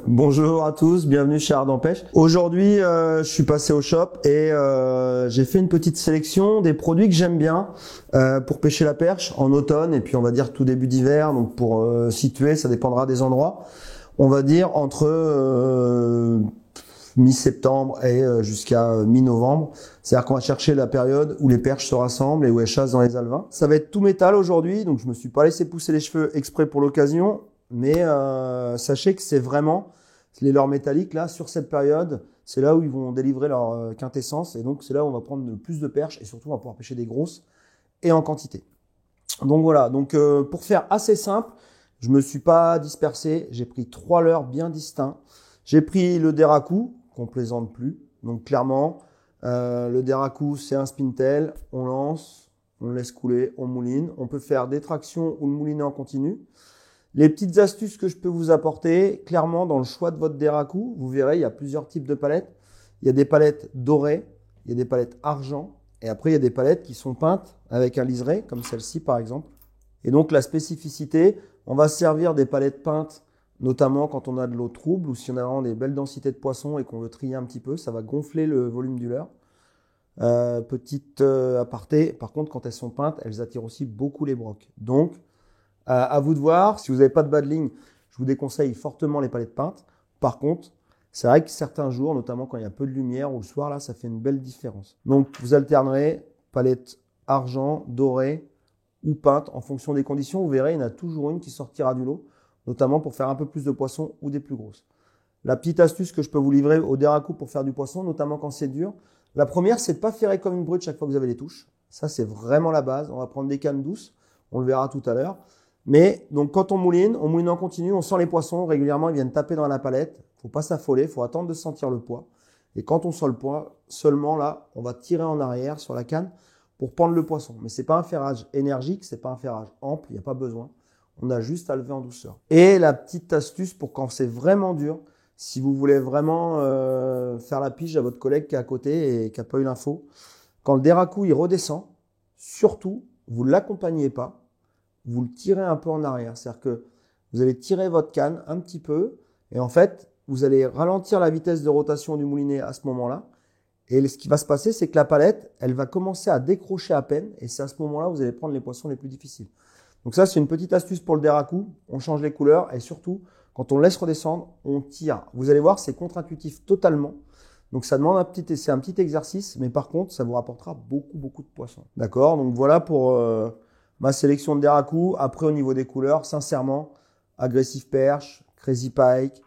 Bonjour à tous, bienvenue chez Ardent Pêche. Aujourd'hui, je suis passé au shop et j'ai fait une petite sélection des produits que j'aime bien pour pêcher la perche en automne et puis on va dire tout début d'hiver. Donc pour situer, ça dépendra des endroits. On va dire entre mi-septembre et jusqu'à mi-novembre. C'est-à-dire qu'on va chercher la période où les perches se rassemblent et où elles chassent dans les alevins. Ça va être tout métal aujourd'hui, donc je me suis pas laissé pousser les cheveux exprès pour l'occasion. Mais sachez que c'est vraiment les leurres métalliques là sur cette période, c'est là où ils vont délivrer leur quintessence et donc c'est là où on va prendre le plus de perches et surtout on va pouvoir pêcher des grosses et en quantité. Donc voilà, donc pour faire assez simple, je me suis pas dispersé, j'ai pris 3 leurres bien distincts. J'ai pris le Deraku qu'on plaisante plus, donc clairement le Deraku c'est un spintail, on lance, on laisse couler, on mouline, on peut faire des tractions ou le mouliner en continu. Les petites astuces que je peux vous apporter, clairement dans le choix de votre Deraku, vous verrez, il y a plusieurs types de palettes. Il y a des palettes dorées, il y a des palettes argent, et après il y a des palettes qui sont peintes avec un liseré, comme celle-ci par exemple. Et donc la spécificité, on va se servir des palettes peintes, notamment quand on a de l'eau trouble ou si on a vraiment des belles densités de poissons et qu'on veut trier un petit peu, ça va gonfler le volume du leurre. Petite aparté, par contre quand elles sont peintes, elles attirent aussi beaucoup les brocs. Donc à vous de voir. Si vous n'avez pas de bas de ligne, je vous déconseille fortement les palettes peintes. Par contre, c'est vrai que certains jours, notamment quand il y a peu de lumière ou le soir, là, ça fait une belle différence. Donc, vous alternerez palette argent, doré ou peinte en fonction des conditions. Vous verrez, il y en a toujours une qui sortira du lot, notamment pour faire un peu plus de poissons ou des plus grosses. La petite astuce que je peux vous livrer au Deraku pour faire du poisson, notamment quand c'est dur. La première, c'est de pas ferrer comme une brute chaque fois que vous avez les touches. Ça, c'est vraiment la base. On va prendre des cannes douces. On le verra tout à l'heure. Mais donc quand on mouline en continu, on sent les poissons régulièrement, ils viennent taper dans la palette. Faut pas s'affoler, faut attendre de sentir le poids. Et quand on sent le poids, seulement là, on va tirer en arrière sur la canne pour prendre le poisson. Mais c'est pas un ferrage énergique, c'est pas un ferrage ample, il n'y a pas besoin. On a juste à lever en douceur. Et la petite astuce pour quand c'est vraiment dur, si vous voulez vraiment faire la pige à votre collègue qui est à côté et qui n'a pas eu l'info, quand le Deraku il redescend, surtout, vous ne l'accompagnez pas, vous le tirez un peu en arrière. C'est-à-dire que vous allez tirer votre canne un petit peu et en fait, vous allez ralentir la vitesse de rotation du moulinet à ce moment-là. Et ce qui va se passer, c'est que la palette, elle va commencer à décrocher à peine et c'est à ce moment-là où vous allez prendre les poissons les plus difficiles. Donc ça, c'est une petite astuce pour le Deraku. On change les couleurs et surtout, quand on le laisse redescendre, on tire. Vous allez voir, c'est contre-intuitif totalement. Donc ça demande c'est un petit exercice, mais par contre, ça vous rapportera beaucoup, beaucoup de poissons. D'accord? Donc voilà pour ma sélection de Deraku. Après, au niveau des couleurs, sincèrement, Aggressive Perche, Crazy Pike,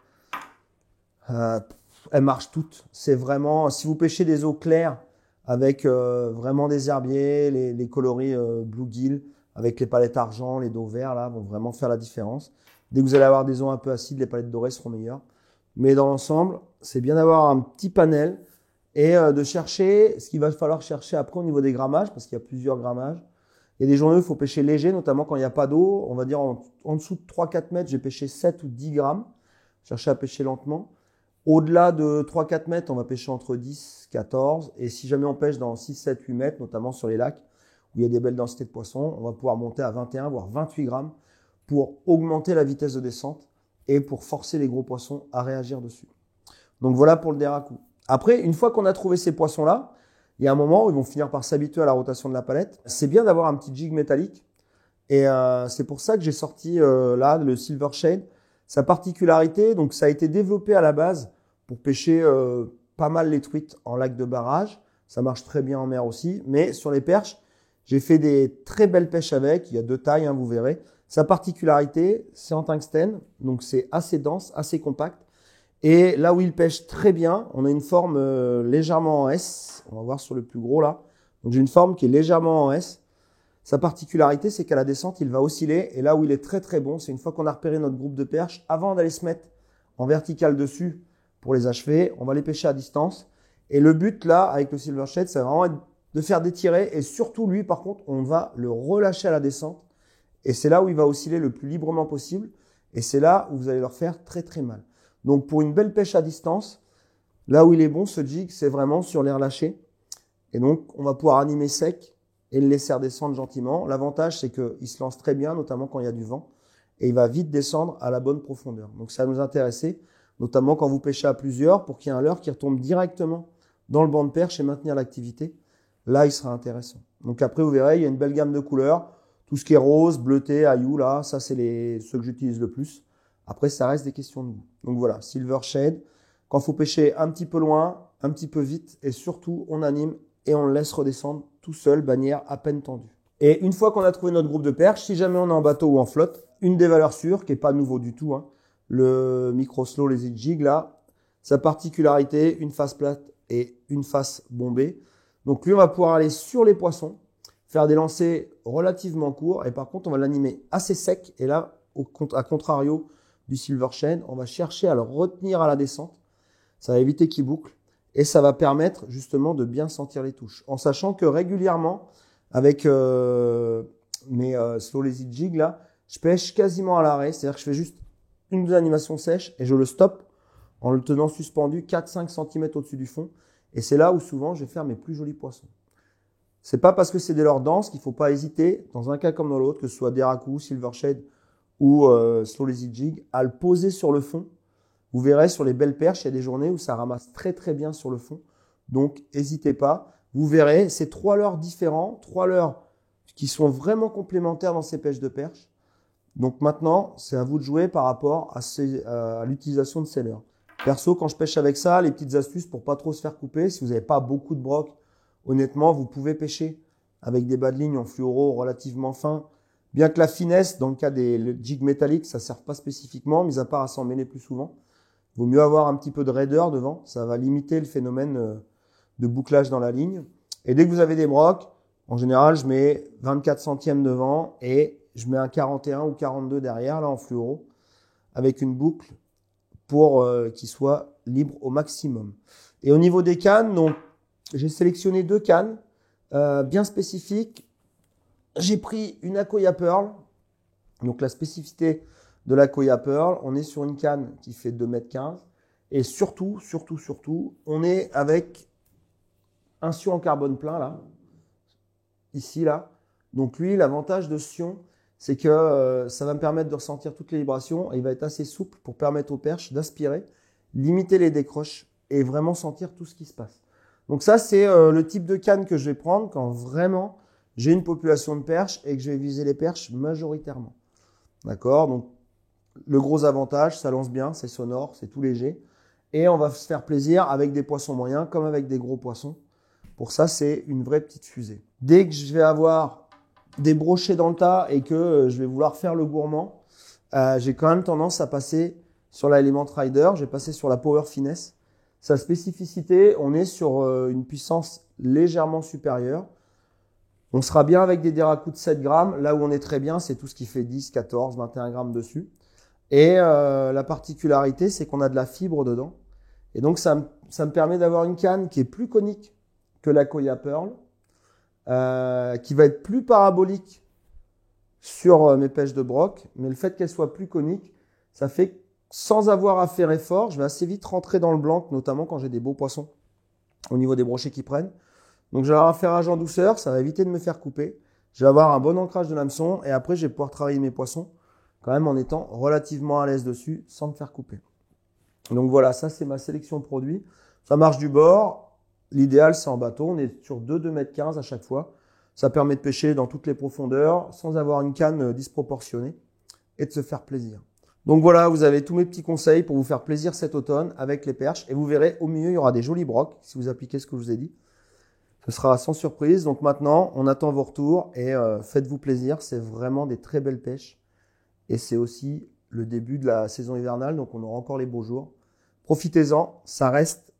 elles marchent toutes. C'est vraiment, si vous pêchez des eaux claires avec vraiment des herbiers, les coloris bluegill, avec les palettes argent, les dos verts, là, vont vraiment faire la différence. Dès que vous allez avoir des eaux un peu acides, les palettes dorées seront meilleures. Mais dans l'ensemble, c'est bien d'avoir un petit panel et de chercher ce qu'il va falloir chercher après au niveau des grammages, parce qu'il y a plusieurs grammages. Il y a des journées où il faut pêcher léger, notamment quand il n'y a pas d'eau. On va dire en dessous de 3-4 mètres, j'ai pêché 7 ou 10 grammes. Chercher à pêcher lentement. Au-delà de 3-4 mètres, on va pêcher entre 10 14. Et si jamais on pêche dans 6, 7, 8 mètres, notamment sur les lacs, où il y a des belles densités de poissons, on va pouvoir monter à 21, voire 28 grammes pour augmenter la vitesse de descente et pour forcer les gros poissons à réagir dessus. Donc voilà pour le Deraku. Après, une fois qu'on a trouvé ces poissons-là, il y a un moment où ils vont finir par s'habituer à la rotation de la palette. C'est bien d'avoir un petit jig métallique. Et c'est pour ça que j'ai sorti là le Silver Shade. Sa particularité, donc ça a été développé à la base pour pêcher pas mal les truites en lac de barrage. Ça marche très bien en mer aussi. Mais sur les perches, j'ai fait des très belles pêches avec. Il y a 2 tailles, hein, vous verrez. Sa particularité, c'est en tungstène. Donc c'est assez dense, assez compact. Et là où il pêche très bien, on a une forme légèrement en S. On va voir sur le plus gros là. Donc j'ai une forme qui est légèrement en S. Sa particularité, c'est qu'à la descente, il va osciller. Et là où il est très très bon, c'est une fois qu'on a repéré notre groupe de perches, avant d'aller se mettre en vertical dessus pour les achever, on va les pêcher à distance. Et le but là, avec le Silver Shade, c'est vraiment de faire des tirets. Et surtout lui, par contre, on va le relâcher à la descente. Et c'est là où il va osciller le plus librement possible. Et c'est là où vous allez leur faire très très mal. Donc pour une belle pêche à distance, là où il est bon, ce jig, c'est vraiment sur l'air lâché. Et donc on va pouvoir animer sec et le laisser redescendre gentiment. L'avantage, c'est qu'il se lance très bien, notamment quand il y a du vent. Et il va vite descendre à la bonne profondeur. Donc ça va nous intéresser notamment quand vous pêchez à plusieurs, pour qu'il y ait un leurre qui retombe directement dans le banc de perche et maintenir l'activité. Là, il sera intéressant. Donc après, vous verrez, il y a une belle gamme de couleurs. Tout ce qui est rose, bleuté, aillou, là, ça, c'est ceux que j'utilise le plus. Après, ça reste des questions de goût. Donc voilà, Silver Shade. Quand il faut pêcher un petit peu loin, un petit peu vite, et surtout, on anime et on le laisse redescendre tout seul, bannière à peine tendue. Et une fois qu'on a trouvé notre groupe de perches, si jamais on est en bateau ou en flotte, une des valeurs sûres, qui n'est pas nouveau du tout, hein, le Micro Slow Lazy Jig, là, sa particularité, une face plate et une face bombée. Donc lui, on va pouvoir aller sur les poissons, faire des lancers relativement courts, et par contre, on va l'animer assez sec. Et là, à contrario du Silver Shade, on va chercher à le retenir à la descente. Ça va éviter qu'il boucle et ça va permettre justement de bien sentir les touches. En sachant que régulièrement, avec mes Slow Lazy Jig, là, je pêche quasiment à l'arrêt. C'est-à-dire que je fais juste une ou deux animations sèches et je le stoppe en le tenant suspendu 4-5 cm au-dessus du fond. Et c'est là où souvent je vais faire mes plus jolis poissons. C'est pas parce que c'est des leurres denses qu'il faut pas hésiter, dans un cas comme dans l'autre, que ce soit Deraku, Silver Shade ou Slow Lazy Jig, à le poser sur le fond. Vous verrez sur les belles perches, il y a des journées où ça ramasse très très bien sur le fond. Donc n'hésitez pas. Vous verrez, c'est 3 leurres différents, 3 leurres qui sont vraiment complémentaires dans ces pêches de perche. Donc maintenant, c'est à vous de jouer par rapport à l'utilisation de ces leurres. Perso, quand je pêche avec ça, les petites astuces pour pas trop se faire couper, si vous n'avez pas beaucoup de broc, honnêtement, vous pouvez pêcher avec des bas de ligne en fluoro relativement fins. Bien que la finesse, dans le cas des jigs métalliques, ça ne sert pas spécifiquement, mis à part à s'en mêler plus souvent. Il vaut mieux avoir un petit peu de raideur devant, ça va limiter le phénomène de bouclage dans la ligne. Et dès que vous avez des brocs, en général, je mets 24 centièmes devant et je mets un 41 ou 42 derrière, là en fluoro, avec une boucle pour qu'il soit libre au maximum. Et au niveau des cannes, donc j'ai sélectionné 2 cannes bien spécifiques. J'ai pris une Akoya Pearl. Donc la spécificité de l'Akoya Pearl, on est sur une canne qui fait 2,15 m. Et surtout, on est avec un Sion en carbone plein là, ici là. Donc lui, l'avantage de ce Sion, c'est que ça va me permettre de ressentir toutes les vibrations et il va être assez souple pour permettre aux perches d'aspirer, limiter les décroches et vraiment sentir tout ce qui se passe. Donc ça, c'est le type de canne que je vais prendre quand vraiment j'ai une population de perches et que je vais viser les perches majoritairement. D'accord? Donc le gros avantage, ça lance bien, c'est sonore, c'est tout léger. Et on va se faire plaisir avec des poissons moyens comme avec des gros poissons. Pour ça, c'est une vraie petite fusée. Dès que je vais avoir des brochets dans le tas et que je vais vouloir faire le gourmand, j'ai quand même tendance à passer sur la Element Rider, je vais passer sur la Power Finesse. Sa spécificité, on est sur une puissance légèrement supérieure. On sera bien avec des Deraku de 7 grammes. Là où on est très bien, c'est tout ce qui fait 10, 14, 21 grammes dessus. Et la particularité, c'est qu'on a de la fibre dedans. Et donc, ça me permet d'avoir une canne qui est plus conique que l'Akoya Pearl, qui va être plus parabolique sur mes pêches de broc. Mais le fait qu'elle soit plus conique, ça fait que sans avoir à faire effort, je vais assez vite rentrer dans le blanc, notamment quand j'ai des beaux poissons au niveau des brochets qui prennent. Donc, je vais avoir un ferrage en douceur, ça va éviter de me faire couper. Je vais avoir un bon ancrage de l'hameçon et après, je vais pouvoir travailler mes poissons quand même en étant relativement à l'aise dessus sans me faire couper. Donc voilà, ça c'est ma sélection produit. Ça marche du bord. L'idéal, c'est en bateau. On est sur 2,15 m à chaque fois. Ça permet de pêcher dans toutes les profondeurs sans avoir une canne disproportionnée et de se faire plaisir. Donc voilà, vous avez tous mes petits conseils pour vous faire plaisir cet automne avec les perches. Et vous verrez, au milieu, il y aura des jolis brocs si vous appliquez ce que je vous ai dit. Ce sera sans surprise. Donc maintenant, on attend vos retours et faites-vous plaisir. C'est vraiment des très belles pêches. Et c'est aussi le début de la saison hivernale, donc on aura encore les beaux jours. Profitez-en, ça reste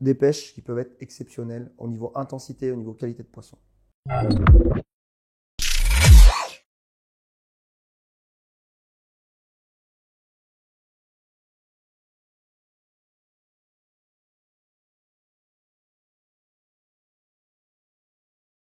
des pêches qui peuvent être exceptionnelles au niveau intensité, au niveau qualité de poisson.